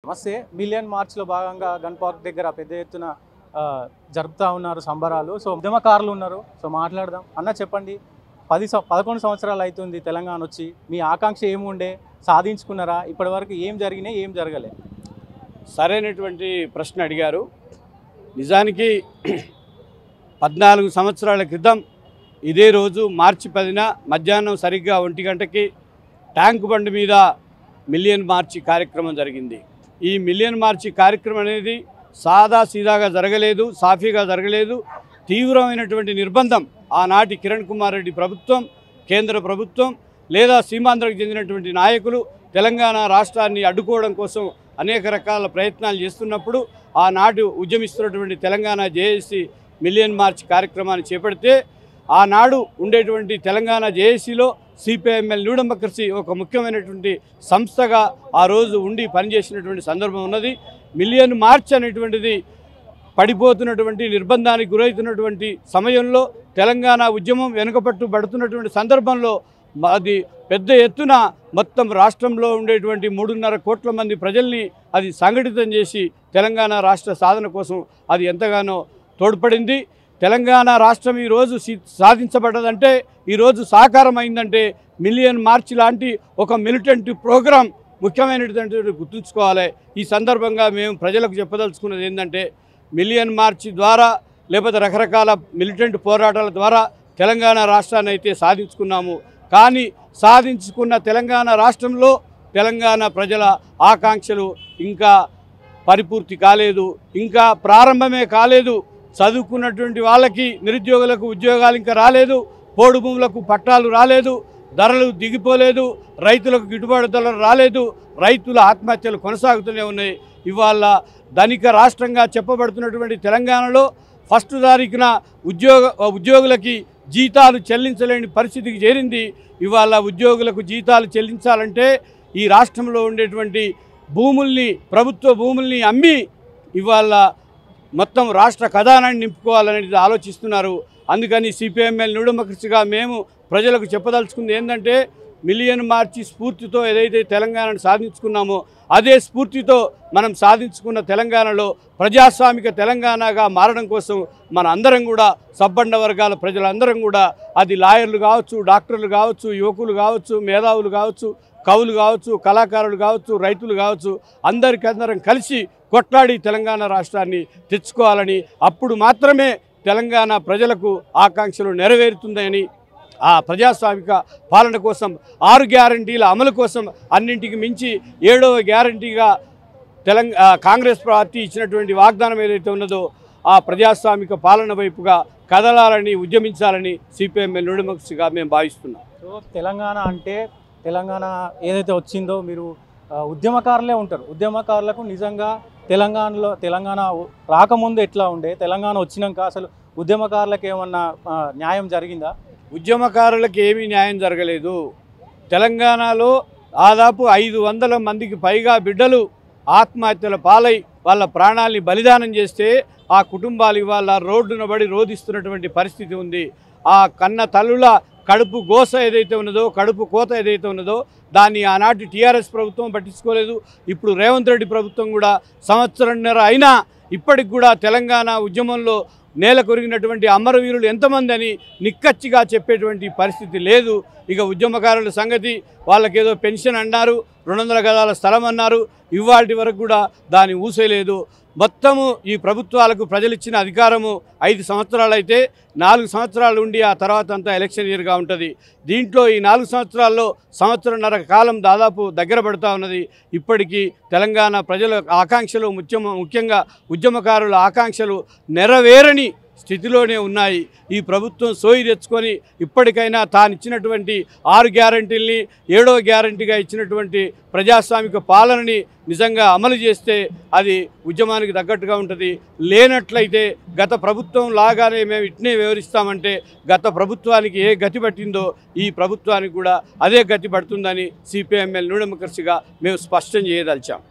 నమస్తే. మిలియన్ మార్చ్లో భాగంగా గన్ పార్క్ దగ్గర పెద్ద ఎత్తున జరుపుతూ ఉన్నారు సంబరాలు. సో ఉద్యమకారులు ఉన్నారు. సో మాట్లాడదాం. అన్న చెప్పండి, 11 సంవత్సరాలు అవుతుంది తెలంగాణ వచ్చి. మీ ఆకాంక్ష ఏముండే, సాధించుకున్నారా? ఇప్పటివరకు ఏం జరిగినాయి, ఏం జరగలే? సరైనటువంటి ప్రశ్న అడిగారు. నిజానికి 14 సంవత్సరాల క్రితం ఇదే రోజు మార్చి 10న మధ్యాహ్నం సరిగ్గా 1 గంటకి ట్యాంక్ బండ్ మీద మిలియన్ మార్చి కార్యక్రమం జరిగింది. ఈ మిలియన్ మార్చి కార్యక్రమం అనేది సాదా సీదాగా జరగలేదు, సాఫీగా జరగలేదు. తీవ్రమైనటువంటి నిర్బంధం ఆనాటి కిరణ్ కుమార్ రెడ్డి ప్రభుత్వం, కేంద్ర ప్రభుత్వం లేదా సీమాంధ్రకు చెందినటువంటి నాయకులు తెలంగాణ రాష్ట్రాన్ని అడ్డుకోవడం కోసం అనేక రకాల ప్రయత్నాలు చేస్తున్నప్పుడు ఆనాడు ఉద్యమిస్తున్నటువంటి తెలంగాణ జేఏసీ మిలియన్ మార్చ్ కార్యక్రమాన్ని చేపడితే ఆనాడు ఉండేటువంటి తెలంగాణ జేఏసీలో సిపిఐఎంఎల్ న్యూ డెమోక్రసీ ఒక ముఖ్యమైనటువంటి సంస్థగా ఆ రోజు ఉండి పనిచేసినటువంటి సందర్భం ఉన్నది. మిలియన్ మార్చ్ అనేటువంటిది పడిపోతున్నటువంటి నిర్బంధానికి గురవుతున్నటువంటి సమయంలో తెలంగాణ ఉద్యమం వెనుకపట్టు పడుతున్నటువంటి సందర్భంలో అది పెద్ద ఎత్తున మొత్తం రాష్ట్రంలో ఉండేటువంటి 3.5 కోట్ల మంది ప్రజల్ని అది సంఘటితం చేసి తెలంగాణ రాష్ట్ర సాధన కోసం అది ఎంతగానో తోడ్పడింది. తెలంగాణ రాష్ట్రం ఈరోజు సాధించబడ్డదంటే, ఈరోజు సాకారం అయిందంటే మిలియన్ మార్చ్ లాంటి ఒక మిలిటెంట్ ప్రోగ్రాం ముఖ్యమైనటువంటి గుర్తుంచుకోవాలి. ఈ సందర్భంగా మేము ప్రజలకు చెప్పదలుచుకున్నది ఏంటంటే, మిలియన్ మార్చ్ ద్వారా లేకపోతే రకరకాల మిలిటెంట్ పోరాటాల ద్వారా తెలంగాణ రాష్ట్రాన్ని అయితే సాధించుకున్నాము. కానీ సాధించుకున్న తెలంగాణ రాష్ట్రంలో తెలంగాణ ప్రజల ఆకాంక్షలు ఇంకా పరిపూర్తి కాలేదు, ఇంకా ప్రారంభమే కాలేదు. చదువుకున్నటువంటి వాళ్ళకి, నిరుద్యోగులకు ఉద్యోగాలు ఇంకా రాలేదు, పోడు భూములకు పట్టాలు రాలేదు, ధరలు దిగిపోలేదు, రైతులకు గిట్టుబాటు ధరలు రాలేదు, రైతుల ఆత్మహత్యలు కొనసాగుతూనే ఉన్నాయి. ఇవాళ ధనిక రాష్ట్రంగా చెప్పబడుతున్నటువంటి తెలంగాణలో 1 తారీఖున ఉద్యోగులకి జీతాలు చెల్లించలేని పరిస్థితికి చేరింది. ఇవాళ ఉద్యోగులకు జీతాలు చెల్లించాలంటే ఈ రాష్ట్రంలో ఉండేటువంటి భూముల్ని, ప్రభుత్వ భూముల్ని అమ్మి ఇవాళ మొత్తం రాష్ట్ర ఖజానాన్ని నింపుకోవాలనేది ఆలోచిస్తున్నారు. అందుకని సిపిఐఎంఎల్ న్యూ డెమోక్రసీగా మేము ప్రజలకు చెప్పదలుచుకుంది ఏంటంటే, మిలియన్ మార్చి స్ఫూర్తితో ఏదైతే తెలంగాణను సాధించుకున్నామో అదే స్ఫూర్తితో మనం సాధించుకున్న తెలంగాణలో ప్రజాస్వామిక తెలంగాణగా మారడం కోసం మన అందరం కూడా, సబ్బండ వర్గాల ప్రజలందరం కూడా, అది లాయర్లు కావచ్చు, డాక్టర్లు కావచ్చు, యువకులు కావచ్చు, మేధావులు కావచ్చు, కవులు కావచ్చు, కళాకారులు కావచ్చు, రైతులు కావచ్చు, అందరం కలిసి కొట్లాడి తెలంగాణ రాష్ట్రాన్ని తెచ్చుకోవాలని, అప్పుడు మాత్రమే తెలంగాణ ప్రజలకు ఆకాంక్షలు నెరవేరుతుందని, ఆ ప్రజాస్వామిక పాలన కోసం 6 గ్యారంటీల అమలు కోసం అన్నింటికి మించి 7వ గ్యారంటీగా కాంగ్రెస్ పార్టీ ఇచ్చినటువంటి వాగ్దానం ఏదైతే ఉన్నదో ఆ ప్రజాస్వామిక పాలన వైపుగా కదలాలని, ఉద్యమించాలని సిపిఐఎంఎల్ న్యూ డెమోక్రసీగా మేము భావిస్తున్నాం. సో తెలంగాణ అంటే, తెలంగాణ ఏదైతే వచ్చిందో, మీరు ఉద్యమకారులే ఉంటారు. ఉద్యమకారులకు నిజంగా తెలంగాణ రాకముందు ఎట్లా ఉండే, తెలంగాణ వచ్చినాక అసలు ఉద్యమకారులకు ఏమన్నా న్యాయం జరిగిందా? ఉద్యమకారులకు ఏమీ న్యాయం జరగలేదు. తెలంగాణలో దాదాపు 500 మందికి పైగా బిడ్డలు ఆత్మహత్యల పాలై వాళ్ళ ప్రాణాలని బలిదానం చేస్తే ఆ కుటుంబాలు ఇవాళ రోడ్డున పడి రోధిస్తున్నటువంటి పరిస్థితి ఉంది. ఆ కన్న తల్లుల కడుపు గోస ఏదైతే ఉన్నదో, కడుపు కోత ఏదైతే ఉన్నదో దాన్ని ఆనాటి టీఆర్ఎస్ ప్రభుత్వం పట్టించుకోలేదు. ఇప్పుడు రేవంత్ రెడ్డి ప్రభుత్వం కూడా 1.5 సంవత్సరం అయినా ఇప్పటికి కూడా తెలంగాణ ఉద్యమంలో నేల కొరిగినటువంటి అమరవీరులు ఎంతమంది అని నిక్కచ్చిగా చెప్పేటువంటి పరిస్థితి లేదు. ఇక ఉద్యమకారుల సంగతి, వాళ్ళకేదో పెన్షన్ అన్నారు, 200 గజాల స్థలం అన్నారు, ఇవాటి వరకు కూడా దాని ఊసేలేదు. మొత్తము ఈ ప్రభుత్వాలకు ప్రజలు ఇచ్చిన అధికారము 5 సంవత్సరాలు అయితే 4 సంవత్సరాలు ఉండి ఆ తర్వాత అంతా ఎలక్షన్ ఇయర్గా ఉంటుంది. దీంట్లో ఈ 4 సంవత్సరాల్లో 1.5 సంవత్సరం కాలం దాదాపు దగ్గర పడుతూ ఉన్నది. ఇప్పటికీ తెలంగాణ ప్రజల ఆకాంక్షలు, ముఖ్యంగా ఉద్యమకారుల ఆకాంక్షలు నెరవేరని స్థితిలోనే ఉన్నాయి. ఈ ప్రభుత్వం సోయి తెచ్చుకొని ఇప్పటికైనా తాను ఇచ్చినటువంటి 6 గ్యారంటీల్ని 7వ గ్యారంటీగా ఇచ్చినటువంటి ప్రజాస్వామిక పాలనని నిజంగా అమలు చేస్తే అది ఉద్యమానికి తగ్గట్టుగా ఉంటుంది. లేనట్లయితే గత ప్రభుత్వం లాగానే మేము ఇట్నే వివరిస్తామంటే, గత ప్రభుత్వానికి ఏ గతి పట్టిందో ఈ ప్రభుత్వానికి కూడా అదే గతి పడుతుందని సిపిఐఎంఎల్ న్యూ డెమోక్రసీగా మేము స్పష్టం చేయదలిచాం.